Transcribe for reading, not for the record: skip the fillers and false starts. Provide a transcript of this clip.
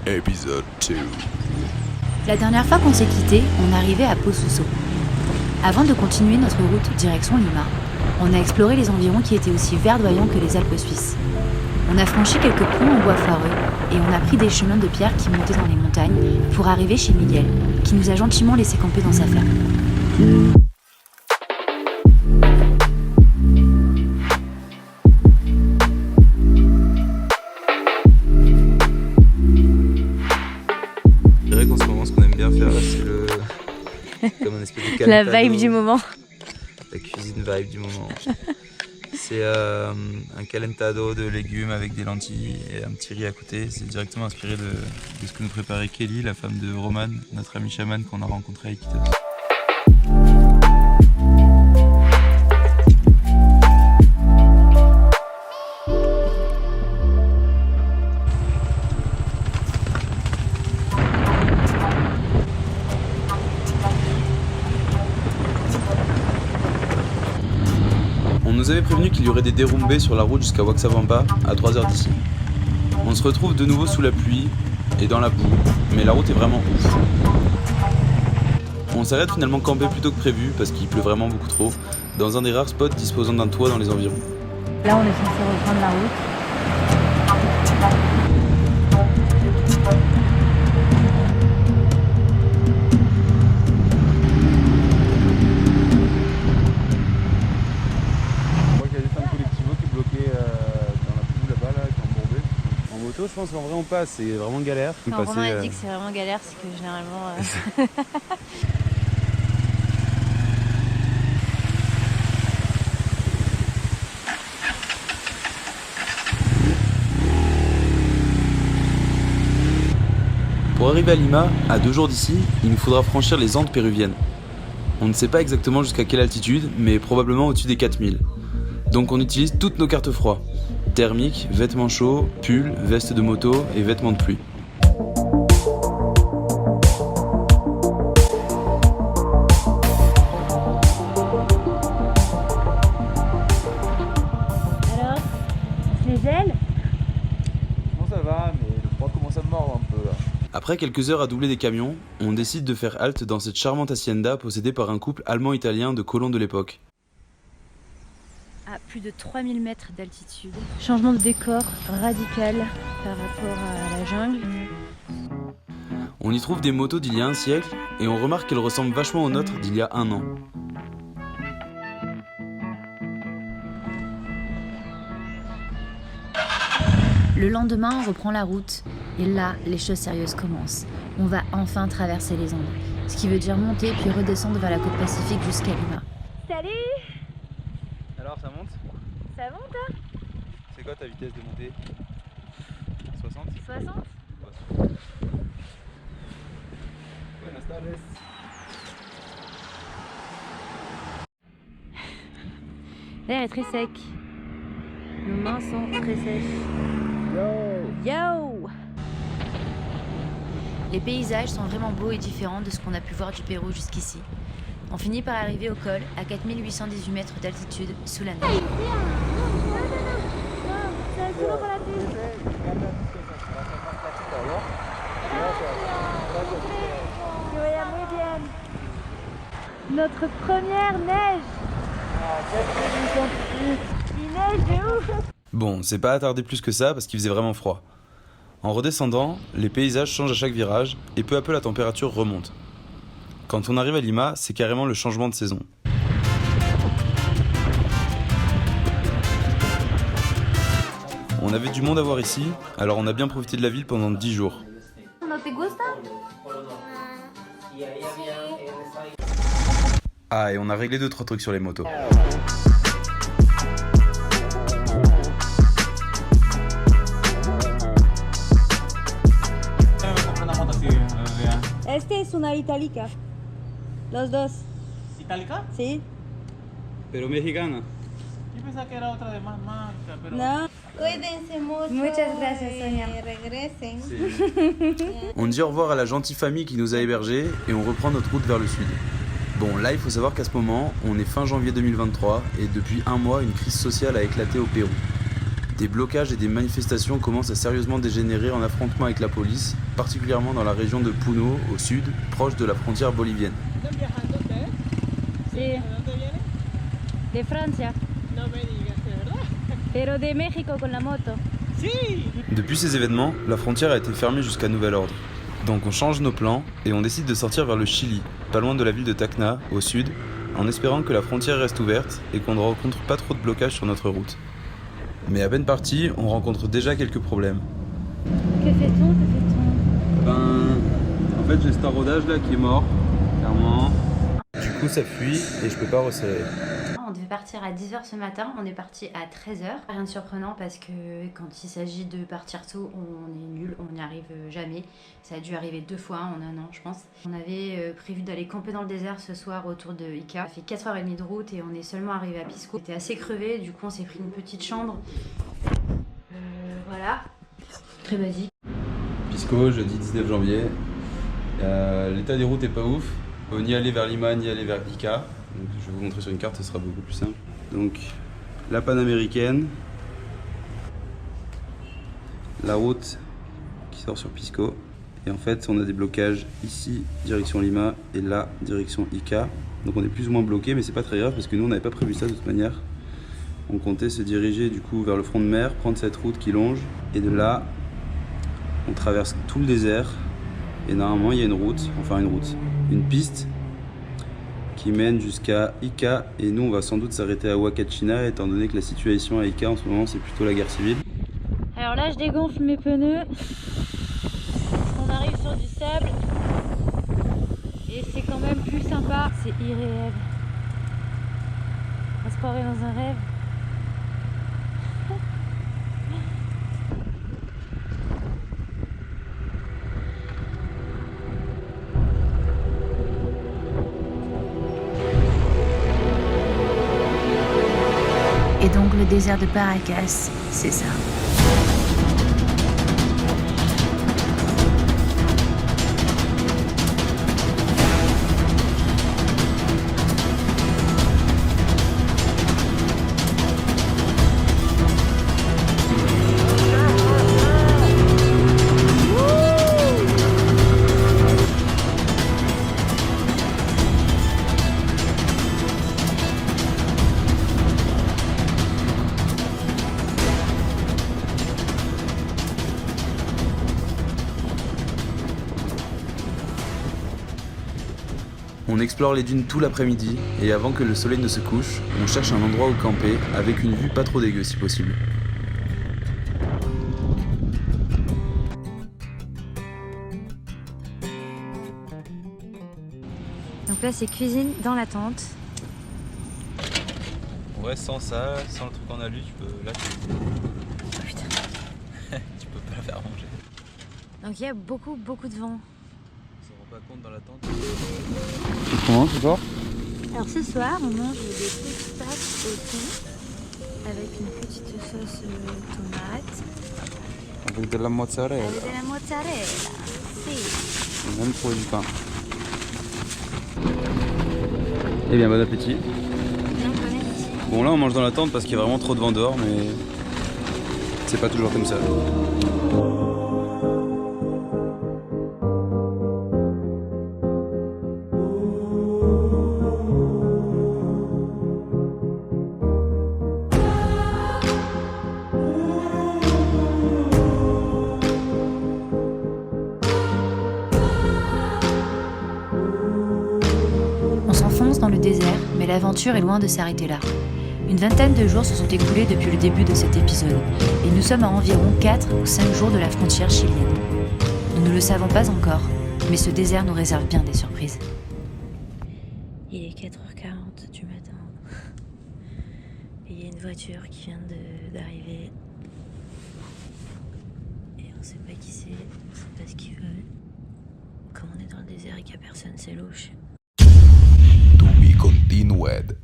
Épisode 2. La dernière fois qu'on s'est quitté, on arrivait à Posuso. Avant de continuer notre route direction Lima, on a exploré les environs qui étaient aussi verdoyants que les Alpes suisses. On a franchi quelques ponts en bois foireux et on a pris des chemins de pierre qui montaient dans les montagnes pour arriver chez Miguel, qui nous a gentiment laissé camper dans sa ferme. C'est vrai qu'en ce moment, ce qu'on aime bien faire, c'est le. Comme un espèce de La calentado. vibe du moment. La cuisine vibe du moment. C'est un calentado de légumes avec des lentilles et un petit riz à côté. C'est directement inspiré de ce que nous préparait Kelly, la femme de Roman, notre ami chaman qu'on a rencontré à Iquitos. On nous avait prévenu qu'il y aurait des dérumbés sur la route jusqu'à Waxabamba, à 3 heures d'ici. On se retrouve de nouveau sous la pluie et dans la boue, mais la route est vraiment ouf. On s'arrête finalement camper plus tôt que prévu, parce qu'il pleut vraiment beaucoup trop, dans un des rares spots disposant d'un toit dans les environs. Là, on est censé reprendre la route. Je pense qu'en vrai on passe, c'est vraiment galère. Quand Romain a dit que c'est vraiment galère, c'est que généralement... Pour arriver à Lima, à 2 jours d'ici, il nous faudra franchir les Andes péruviennes. On ne sait pas exactement jusqu'à quelle altitude, mais probablement au-dessus des 4000. Donc on utilise toutes nos cartes froid. Thermique, vêtements chauds, pull, veste de moto et vêtements de pluie. Alors, les ailes? Bon ça va, mais le froid commence à me mordre un peu là. Après quelques heures à doubler des camions, on décide de faire halte dans cette charmante hacienda possédée par un couple allemand-italien de colons de l'époque. À plus de 3000 mètres d'altitude. Changement de décor radical par rapport à la jungle. On y trouve des motos d'il y a un siècle et on remarque qu'elles ressemblent vachement aux nôtres d'il y a un an. Le lendemain, on reprend la route et là, les choses sérieuses commencent. On va enfin traverser les Andes, ce qui veut dire monter puis redescendre vers la côte Pacifique jusqu'à Lima. Salut! Alors ça monte? Ça monte, hein? C'est quoi ta vitesse de montée? 60? 60? Buenas tardes. L'air est très sec. Nos mains sont très sèches. Yo! Les paysages sont vraiment beaux et différents de ce qu'on a pu voir du Pérou jusqu'ici. On finit par arriver au col, à 4818 mètres d'altitude, sous la neige. Notre première neige! Il neige de ouf! Bon, c'est pas attardé plus que ça parce qu'il faisait vraiment froid. En redescendant, les paysages changent à chaque virage et peu à peu la température remonte. Quand on arrive à Lima, c'est carrément le changement de saison. On avait du monde à voir ici, alors on a bien profité de la ville pendant 10 jours. ¿No te gusta? Ah, et on a réglé 2-3 trucs sur les motos. Este es una itálica. Los dos. ¿Itálica? Sí. Pero mexicana. Yo pensaba que era otra de más marca, pero... No. Cuídense mucho. Muchas gracias, Sonia. Regresen. On dit au revoir à la gentille famille qui nous a hébergés et on reprend notre route vers le sud. Bon, là il faut savoir qu'à ce moment, on est fin janvier 2023 et depuis un mois, une crise sociale a éclaté au Pérou. des blocages et des manifestations commencent à sérieusement dégénérer en affrontements avec la police, particulièrement dans la région de Puno, au sud, proche de la frontière bolivienne. Sí. De Francia. No me digas, ¿de verdad? Pero de México con la moto. Sí. Depuis ces événements, la frontière a été fermée jusqu'à nouvel ordre. Donc on change nos plans et on décide de sortir vers le Chili, pas loin de la ville de Tacna, au sud, en espérant que la frontière reste ouverte et qu'on ne rencontre pas trop de blocages sur notre route. Mais à peine parti, on rencontre déjà quelques problèmes. Que fait-on? En fait j'ai cet rodage là qui est mort, clairement. Du coup ça fuit et je peux pas resserrer. On devait partir à 10h ce matin, on est parti à 13h. Rien de surprenant parce que quand il s'agit de partir tôt, on est nul, on n'y arrive jamais. Ça a dû arriver 2 fois en un an, je pense. On avait prévu d'aller camper dans le désert ce soir autour de Ica. Ça fait 4h30 de route et on est seulement arrivé à Pisco. On était assez crevés, du coup on s'est pris une petite chambre. Voilà, très basique. Pisco, jeudi 19 janvier. L'état des routes est pas ouf. On peut ni aller vers Lima ni aller vers Ica. Donc, je vais vous montrer sur une carte, ce sera beaucoup plus simple. Donc, la panaméricaine, la route qui sort sur Pisco. Et en fait, on a des blocages ici, direction Lima, et là, direction Ica. Donc on est plus ou moins bloqué, mais c'est pas très grave parce que nous, on n'avait pas prévu ça de toute manière. On comptait se diriger du coup vers le front de mer, prendre cette route qui longe, et de là, on traverse tout le désert. Et normalement, il y a une piste qui mène jusqu'à Ica, et nous on va sans doute s'arrêter à Huacachina étant donné que la situation à Ica en ce moment c'est plutôt la guerre civile. Alors là je dégonfle mes pneus. On arrive sur du sable. Et c'est quand même plus sympa. C'est irréel. On se croirait dans un rêve. Et donc le désert de Paracas, c'est ça. On explore les dunes tout l'après-midi et avant que le soleil ne se couche, on cherche un endroit où camper avec une vue pas trop dégueu si possible. Donc là c'est cuisine dans la tente. Ouais, sans ça, sans le truc en alu, tu peux... Là, Oh putain. tu peux pas la faire manger. Donc il y a beaucoup de vent. On s'en rend pas compte dans la tente. Comment ce soir? Alors ce soir on mange des petites pâtes au thon avec une petite sauce tomate. Avec de la mozzarella. Avec de la mozzarella. Si. On a même trouvé du pain. Eh bien, bon appétit. Bon, là on mange dans la tente parce qu'il y a vraiment trop de vent dehors, mais c'est pas toujours comme ça. On s'enfonce dans le désert, mais l'aventure est loin de s'arrêter là. Une vingtaine de jours se sont écoulés depuis le début de cet épisode, et nous sommes à environ 4 ou 5 jours de la frontière chilienne. Nous ne le savons pas encore, mais ce désert nous réserve bien des surprises. Il est 4h40 du matin, et il y a une voiture qui vient d'arriver, et on sait pas qui c'est, on sait pas ce qu'ils veulent. Comme on est dans le désert et qu'il n'y a personne, c'est louche. To be continued.